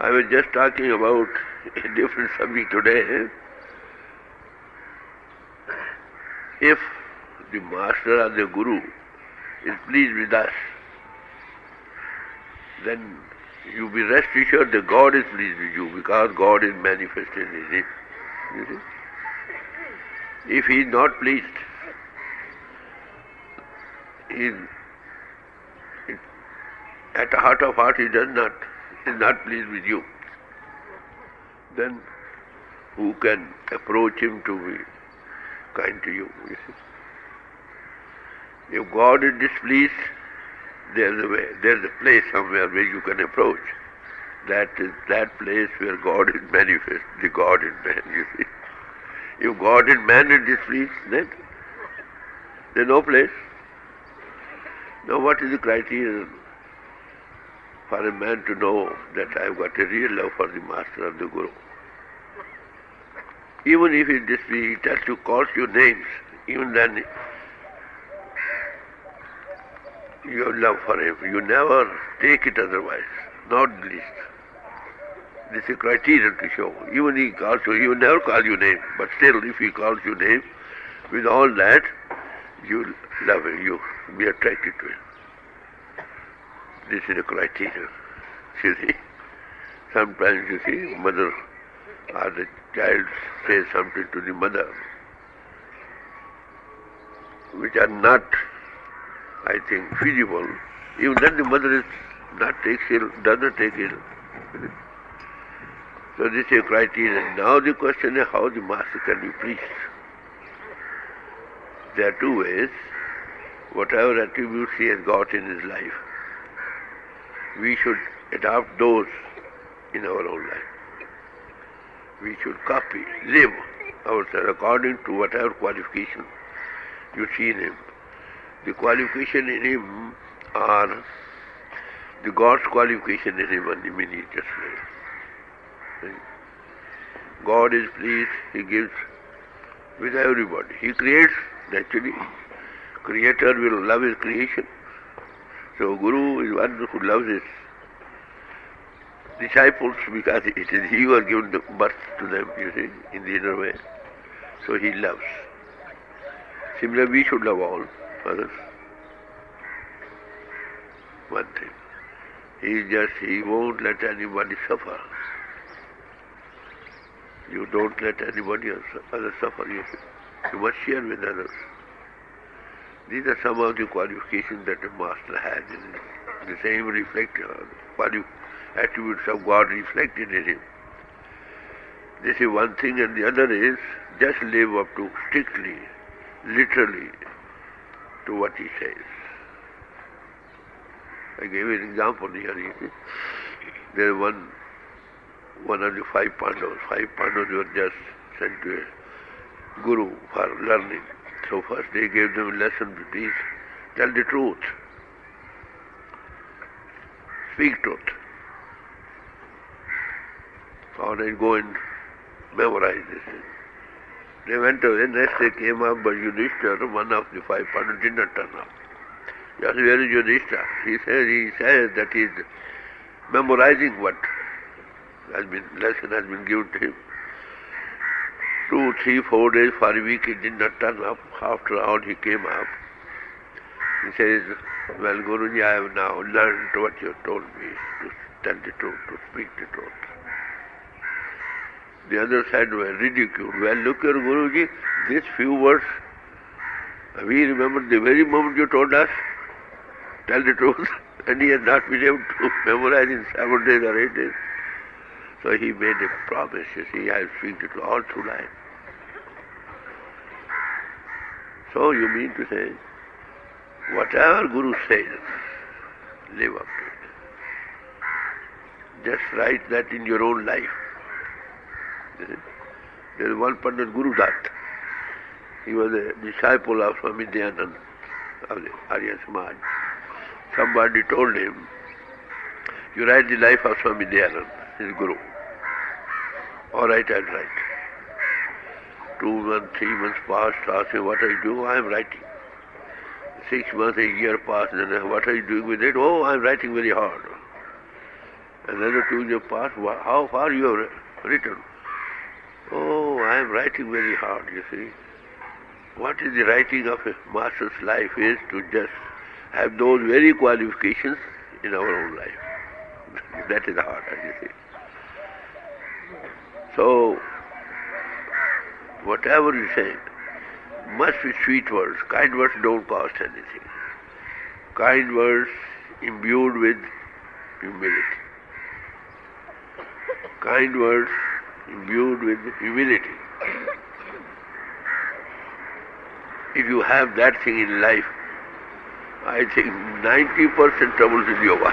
I was just talking about a different subject today. If the Master or the Guru is pleased with us, then you be rest assured that God is pleased with you because God is manifested in it. You see? If He is not pleased, at the heart of heart He is not pleased with you. Then who can approach Him to be kind to you see? If God is displeased, there's a way, there's a place somewhere where you can approach. That is that place where God is manifest, the God in man, you see. If God in man is displeased, then there's no place. Now what is the criterion for a man to know that I've got a real love for the Master or the Guru? Even if he displeased, he tells you, calls you names, even then you have love for him. You never take it otherwise, not the least. This is a criterion to show. Even he calls you, he will never call you name, but still if he calls you name, with all that, you love him, you be attracted to him. This is a criterion. You see, sometimes you see, mother or the child says something to the mother, which are not, I think, feasible. Even then the mother is not takes ill, does not take ill. So this is a criterion. Now the question is how the Master can be pleased. There are two ways. Whatever attributes he has got in his life, we should adopt those in our own life. We should copy, live ourselves according to whatever qualification you see in him. The qualification in him are the God's qualification in him and the miniature way. God is pleased, he gives with everybody. He creates, naturally. Creator will love his creation. So Guru is one who loves his disciples because it is he who has given the birth to them, you see, in the inner way. So he loves. Similarly, we should love all others. One thing. He won't let anybody suffer. You don't let anybody else suffer. You must share with others. These are some of the qualifications that the Master has in him. The same attributes of God reflected in him. This is one thing, and the other is just live up to strictly, literally, to what he says. I gave you an example here. You see. There was one of the five Pandavas. Five Pandavas were just sent to a Guru for learning. So first they gave them a lesson to teach, tell the truth, speak truth. Or they go and memorize this. They went away, next they came up, but Yudhishthira, one of the five Pandavas, did not turn up. He asked, where is Yudhishthira? He says that he is memorizing what lesson has been given to him. 2, 3, 4 days for a week he did not turn up. After all he came up. He says, well Guruji, I have now learned what you have told me, to tell the truth, to speak the truth. The other side were ridiculed. Well look here Guruji, these few words, we remember the very moment you told us, tell the truth, and he has not been able to memorize in 7 days or 8 days. So he made a promise, you see, I will speak the truth all through life. So you mean to say, whatever Guru says, live up to it. Just write that in your own life. There is one Pandit Guru Dutt. He was a disciple of Swami Dayanand of the Arya Samaj. Somebody told him, you write the life of Swami Dayanand, his Guru. All right, I'll write. 2 months, 3 months passed, asked him, what are you doing? I am writing. 6 months, a year passed, then what are you doing with it? Oh, I am writing very hard. Another 2 years pass, how far you have written? Oh, I am writing very hard, you see. What is the writing of a master's life is to just have those very qualifications in our own life. That is hard, as you see. So, whatever you say, must be sweet words. Kind words don't cost anything. Kind words imbued with humility. Kind words imbued with humility. If you have that thing in life, I think 90% troubles is over.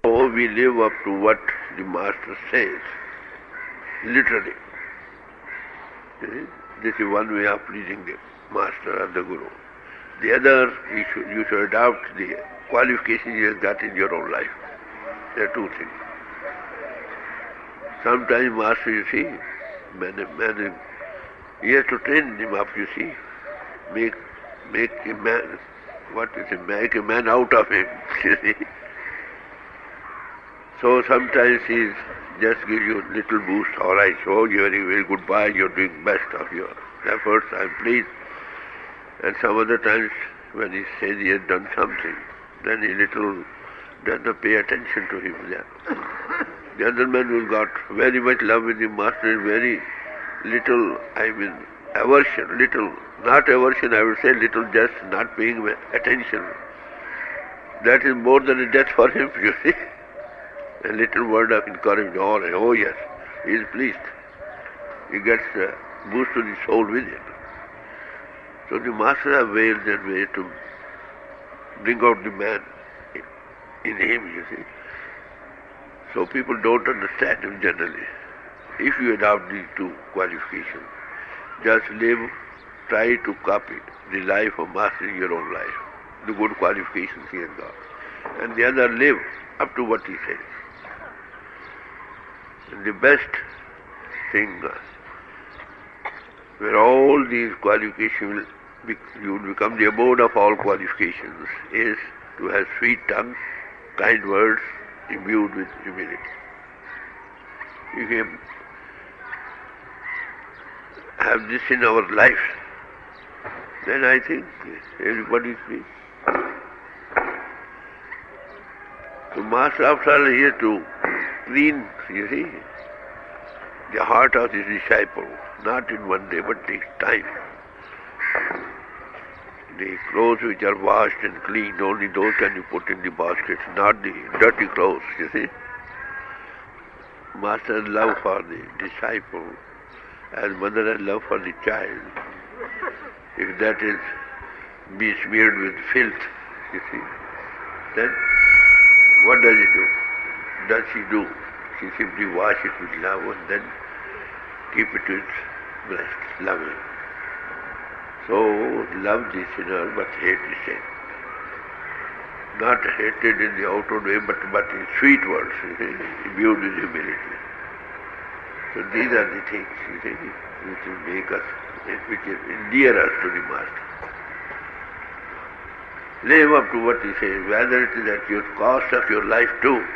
So we live up to what the Master says, literally. This is one way of pleasing the Master or the Guru. The other, you should adopt the qualifications you have got in your own life. There are two things. Sometimes Master, you see, man, he has to train him up, you see. Make a man, make a man out of him, you see. So sometimes he just gives you a little boost. All right, so you're very, very goodbye, you're doing best of your efforts, I'm pleased. And some other times when he says he has done something, then he little doesn't pay attention to him there. The other man who got very much love with the Master is very little, aversion, little, not aversion, I would say little just not paying attention. That is more than a death for him, you see. A little word of encouragement, oh yes, he is pleased. He gets a boost to the soul with it. So the Master have ways and ways to bring out the man in him, you see. So people don't understand him generally. If you adopt these two qualifications, just live, try to copy the life of Master in your own life, the good qualifications he has got. And the other, live up to what he says. And the best thing, where all these qualifications you will become the abode of all qualifications, is to have sweet tongue, kind words, imbued with humility. If we have this in our life, then I think everybody is pleased. So Master, after all, is here to clean, you see, the heart of his disciple, not in one day, but takes time. The clothes which are washed and cleaned, only those can be put in the baskets, not the dirty clothes, you see. Master's love for the disciple, as mother has love for the child, if that is besmeared with filth, you see, then what does he do? Does she do? She simply wash it with love and then keep it to its breast, loving. So, love the sinner but hate the sin. Not hated in the outward way, but in sweet words, imbued with humility. So these are the things, you see, which will make us, which will endear us to the Master. Live up to what he says, whether it is at your cost of your life too.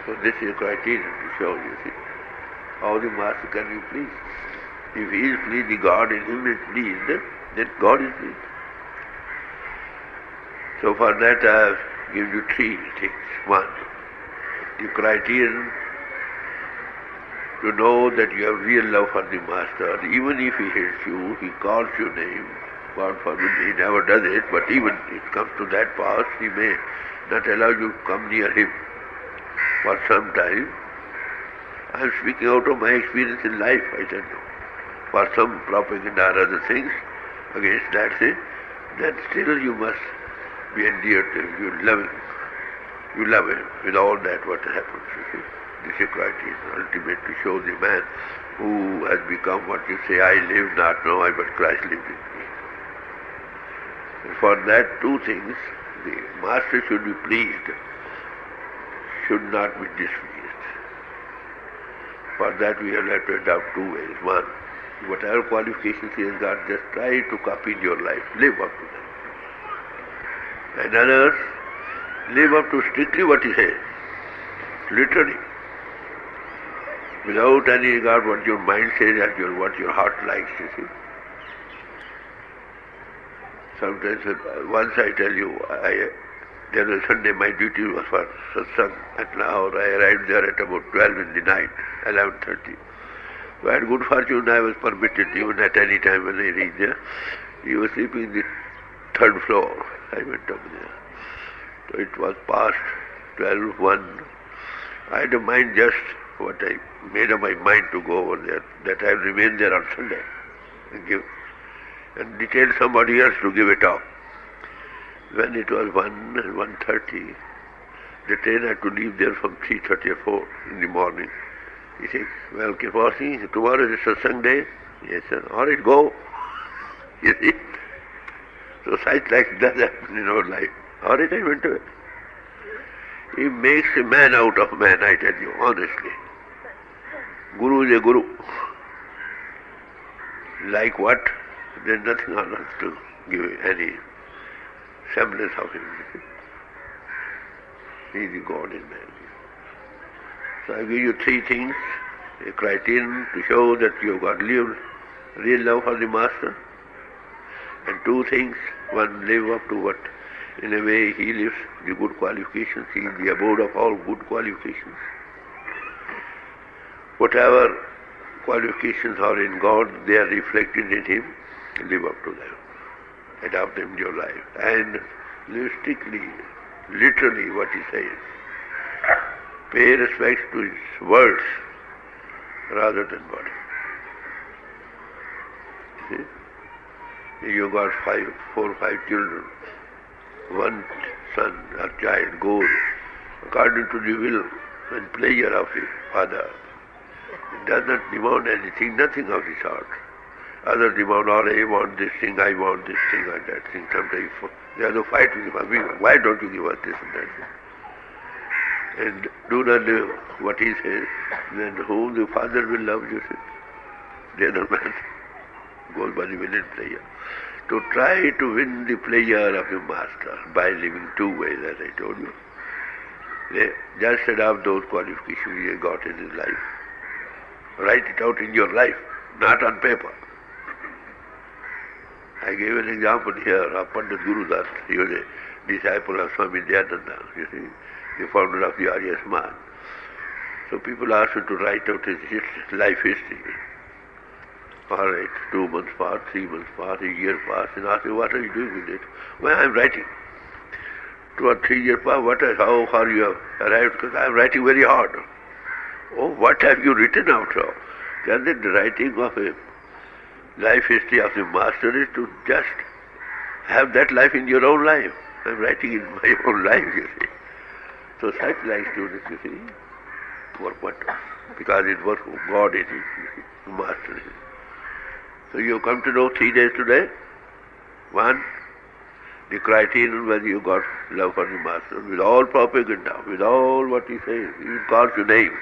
So this is a criterion to show, you see, how the Master can be pleased. If he is pleased, the God in him is pleased, then God is pleased. So for that I have given you three things. One, the criterion to know that you have real love for the Master. Even if he hates you, he calls your name. God forbid, he never does it, but even it comes to that pass, he may not allow you to come near him for some time. I am speaking out of my experience in life, I tell you. For some propaganda or other things against that thing, then still you must be endeared to him. You love him. You love him with all that what happens, you see. This is criterion, ultimate to show the man who has become what you say, I live not now, but Christ lives in me. And for that two things, the Master should be pleased, should not be displeased. For that we have had to adopt two ways. One, what whatever qualifications he has got, just try to copy in your life. Live up to that. And others, live up to strictly what he says. Literally. Without any regard what your mind says and what your heart likes, you see. Sometimes, once I tell you, there was Sunday, my duty was for satsang at Lahore. I arrived there at about 12 in the night, 11:30. I had good fortune, I was permitted even at any time when I reached there. He was sleeping in the third floor. I went up there. So it was past 12:01. I had a mind just what I made up my mind to go over there, that I will remain there on Sunday and detail somebody else to give it up. When it was 1:30, the train had to leave there from 3:30 or 4 in the morning. He said, well, Kirpal Singh, tomorrow is satsang day. Yes, sir. All right, go. You see? So such like that happen in our life. All right, I went to it. He makes a man out of man, I tell you, honestly. Guru is a guru. Like what? There's nothing on earth to give any semblance of him. He is the God in man. So I give you three things, a criterion to show that you have got real love for the Master, and two things, one, live up to what, in a way he lives, the good qualifications, he is the abode of all good qualifications. Whatever qualifications are in God, they are reflected in him, live up to them, adopt them in your life, and live strictly, literally what he says. Pay respect to his words rather than body. See? You got 4 or 5 children. One son or child goes according to the will and pleasure of his father. It does not demand anything, nothing of the sort. Others demand, or I want this thing, I want this thing or that thing. Sometimes they have to fight with him. Why don't you give us this and that thing? And do not do what he says, then whom the Father will love, you see. The other man goes by the will and pleasure. To try to win the pleasure of your Master by living two ways, as I told you. Just adopt those qualifications he has got in his life. Write it out in your life, not on paper. I gave an example here of Pandit Guru Das. He was a disciple of Swami Dayananda, you see, the founder of the Arya Samaj. So people asked him to write out his life history. All right, 2 months passed, 3 months passed, a year passed, and asked him, what are you doing with it? Well, I'm writing. 2 or 3 years passed, how far you have arrived? Because I'm writing very hard. Oh, what have you written out of? Because the writing of a life history of the Master is to just have that life in your own life. I'm writing in my own life, you see. So such like students, you see, work what? Because it works for God in it, you see, the Master is. So you come to know 3 days today. 1, the criterion whether you got love for the Master, with all propaganda, with all what he says, he calls your name,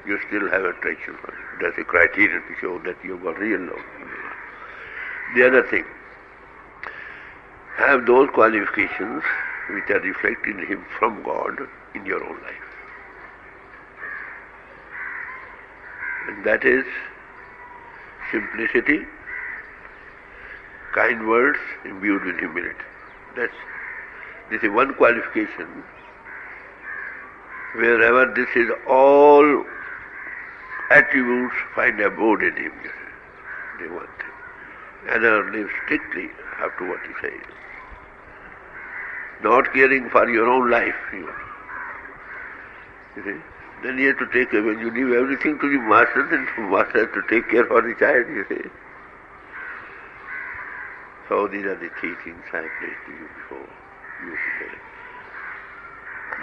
you still have attraction for him. That's a criterion to show that you've got real love. The other thing, have those qualifications which are reflected in him from God in your own life. And that is simplicity, kind words imbued with humility. This is one qualification. Wherever this is all attributes find abode in him. The one thing. Another live strictly up to what he says. Not caring for your own life even. You see? Then you have to take, when you leave everything to the Master, then the Master has to take care for the child, you see. So these are the 3 things I placed to you before you today.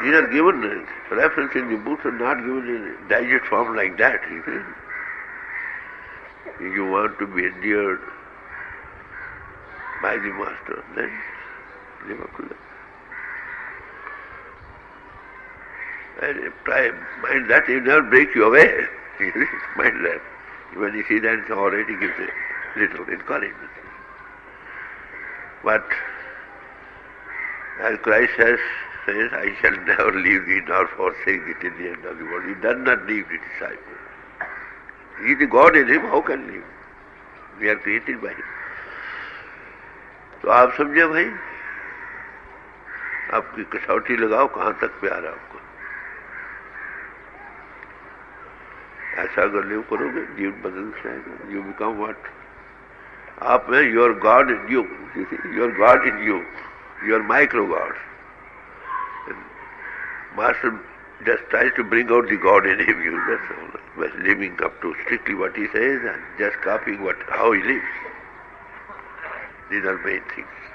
These are given, reference in the books are not given in digest form like that, you see. If you want to be endeared by the Master, then live up to that. And try, mind that, it will never break you away. Mind that. When you see that, it's already gives it. little encouragement. But as Christ says, I shall never leave thee nor forsake thee till the end of the world. He does not leave the disciple. He is the God in him, how can he leave? We are created by him. तो आप समझे भाई, आपकी कसौटी लगाओ कहाँ तक प्यार है आपको. ऐसा अगर लिव करोगे जीवन बदल जाएगा. You become what? आप में your God in you. Your God in you. Your micro God. Master just tries to bring out the God in him, that's all. By living up to strictly what he says and just copying how he lives. These are main things.